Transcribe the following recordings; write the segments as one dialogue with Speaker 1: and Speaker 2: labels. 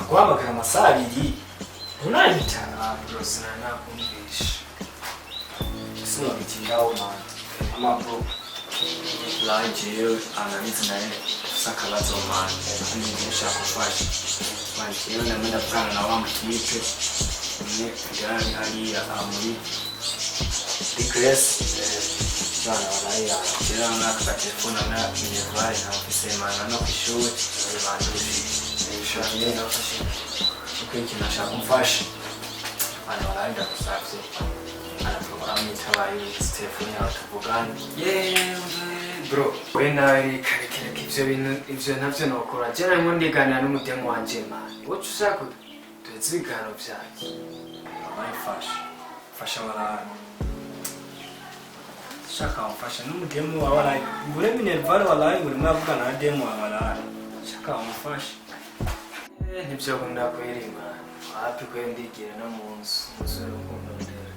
Speaker 1: Guhamagara amasaha abiri unanyitana rwose nakumvisha sinabitindaho manje amabro laje ananiza naye sakabazo manje nishaka kufasha manje namenda kufana na wangu kipe ni gani hali ya amuri decrease sana walaia kila na telefoni na nimevaa na kusema na kushuri bandushi shanye na fashi ukenki nashaka kumfasha ana walaenda kusafye ana programu itabaye telefoni yawe tuvugana bro wena ivyo navyo nokora jana ngo ndigana n'umutemu wanje man wocu ushaka tuzigano vyaki fasha wala shaka umfasha n'umutemu wawe wala ngure minerval wala ngure mwavugana na demo wala shaka umfasha nibyo nkunda kwirima hapi kwendigira no munsi musore ukundondera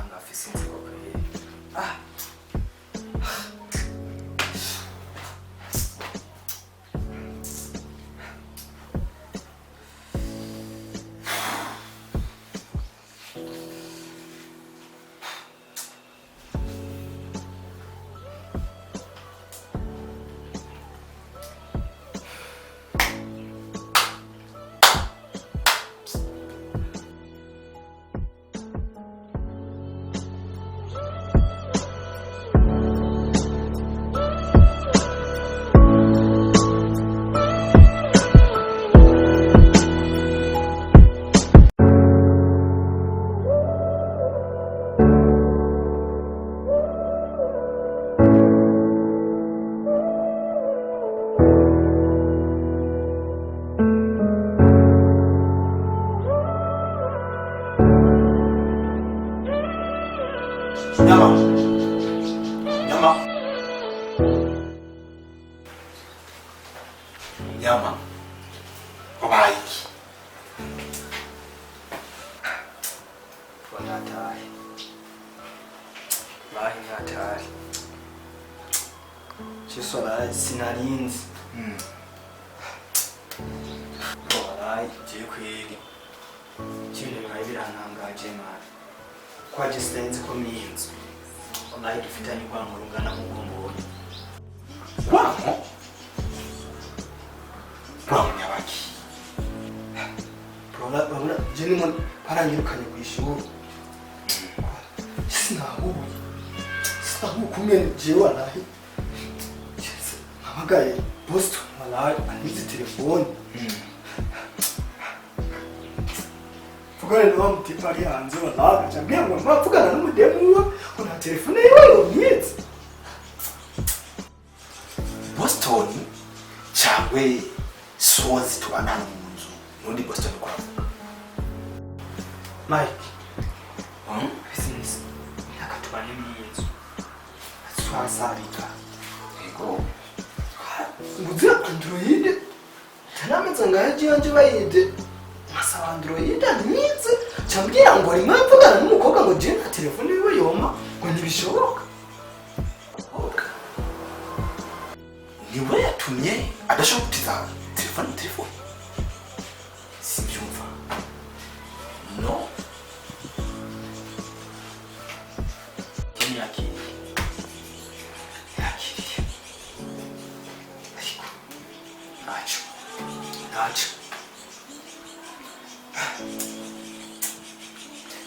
Speaker 1: ngafise inziko kwiri Myama obaiki bonatari bahi natari chisora sinarinzi borai jekwiri chine ngaibiranangaje mari kwaje stenze kominzo onayi dufitanye kwa ngurungana mugomboni kwamo nyabaki Bora jeni mon parangirukanye kwishuru sinahu kumene jewa nahi abagaye Boston malayi anizi telefone fugane no mutipa ari hanze walaga cyambye ngo mvugana n'umudemu kuna telefone yiwe yitse Boston cyangwe sozi tubana munzu nundi Boston kwa Mike business nakatubana n'inzu twasarika ego nguze Android tanameze ngaje yanje bayide masa Android anitse cyambwira ngo ari mwavugana n'umukobwa ngo je na telefone yiwe yoma ngo ntibishoboka niwe yatumye adashobora kutiza telefone sibyumva no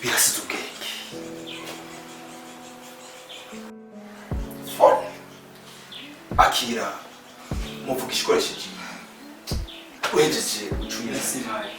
Speaker 2: birasize ubwenge. Phone akira muvuga ishikoresheje wejeje ucuye
Speaker 1: simaye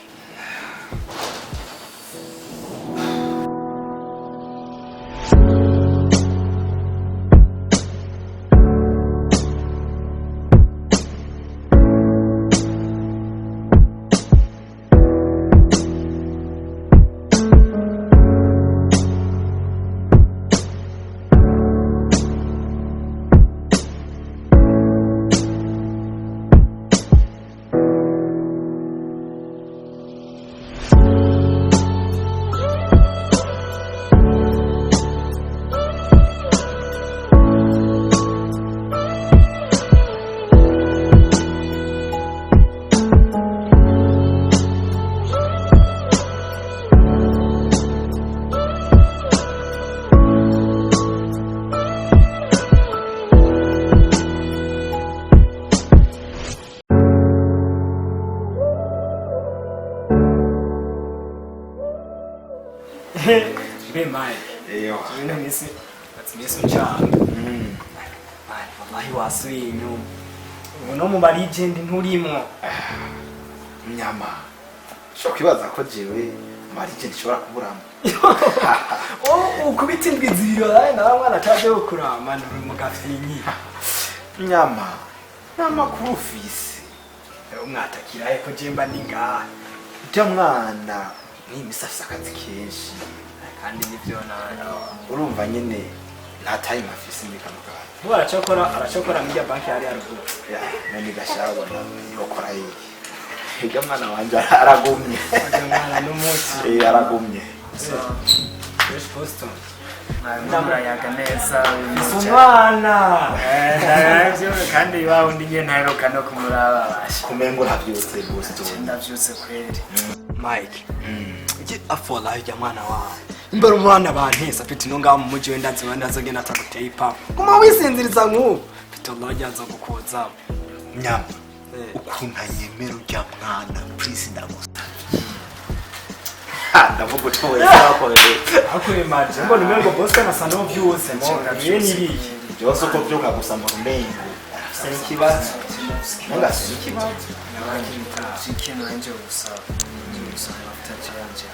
Speaker 1: Bemai.
Speaker 2: Eyo.
Speaker 1: Wena ngisi unchanga. Mani wallahi waswinyu. Uno mu ba legend nturimo.
Speaker 2: Myama. Sho kwibaza ko jewe legend shobora kuburamo.
Speaker 1: Ukubita indwi ziro na mwana ataje gukurama nduri mu gafinyi.
Speaker 2: Myama. Myama ku office.
Speaker 1: Umwatakira ko jemba ninga.
Speaker 2: Ujya mwana ni misafisa akazi kenshi.
Speaker 1: Kandi nivyo na
Speaker 2: urumva nyene nta time afise muri kamugara.
Speaker 1: Bo aracokora muri banki yari aruguru.
Speaker 2: Ya, nani gashawa na yokora yiki. Ega mwana wanje aragumye.
Speaker 1: Mwana n'umuti.
Speaker 2: Aragumye.
Speaker 1: Fresh Boston.
Speaker 3: Namura yaga neza
Speaker 1: umwana.
Speaker 3: Ndavyo kandi wawe ndi nye ntaheruka no kumuraba basha.
Speaker 2: Kumengo ntavyutse Boston.
Speaker 3: Ndavyutse kweri.
Speaker 1: Mike. Iki afola ya mwana wawe. Imbere umwana bantesa piti no ngaho mu muji wenda nzi wenda azogenda ataguteye ipa. Kuma wisinziriza nk'ubu. Pito lojya azogukoza.
Speaker 2: Myama. Ukunta yemera ujya mwana please ndagusaba. Ndavuga utwoye kwako.
Speaker 1: Akure maje. Mbona umengo Boston asa no vyose mo. Yeni biki.
Speaker 2: Byose uko byuka gusa mu rumengo.
Speaker 1: Sekibazo.
Speaker 2: Nanga sikibazo.
Speaker 3: Nabakimta ikintu anje gusaba. Ngusaba after challenge ya.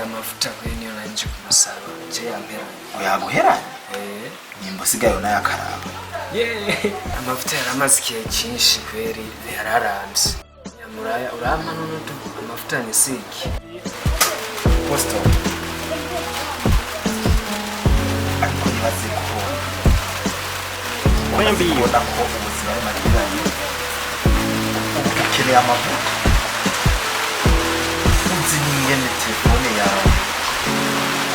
Speaker 3: Amafuta kwenye nanje kumusaba. Je yampera.
Speaker 2: Oyaguhera? Nyimbo sigayo na yakaraba.
Speaker 3: Amafuta yaramazikiye cyinshi kweri yararambye. Nyamuraya urama n'unutu amafuta ni siki.
Speaker 2: Posto. Ariko nibaze ko
Speaker 1: Kwenye mbi
Speaker 2: ubona ko ubuzima ari magiranye. Ukeneye amavuta. Uzi n'ingene telefone yawe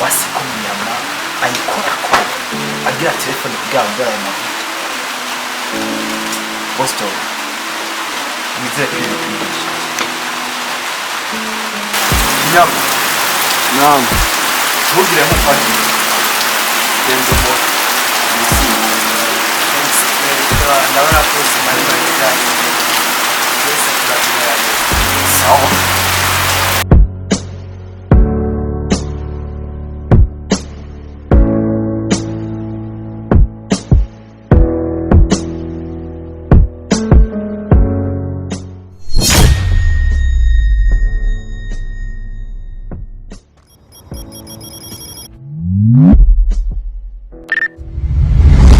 Speaker 2: wasiko Myama ayikora ko agira telefone kugira ngo ayo mavuta. Posto. Nize kwigisha. Myama.
Speaker 1: Naam.
Speaker 2: Ntugire nk'ufati. Genzo mo.
Speaker 3: Ndabona ko ubuzima ari magiranye. Twese turabyina.
Speaker 2: Sawa.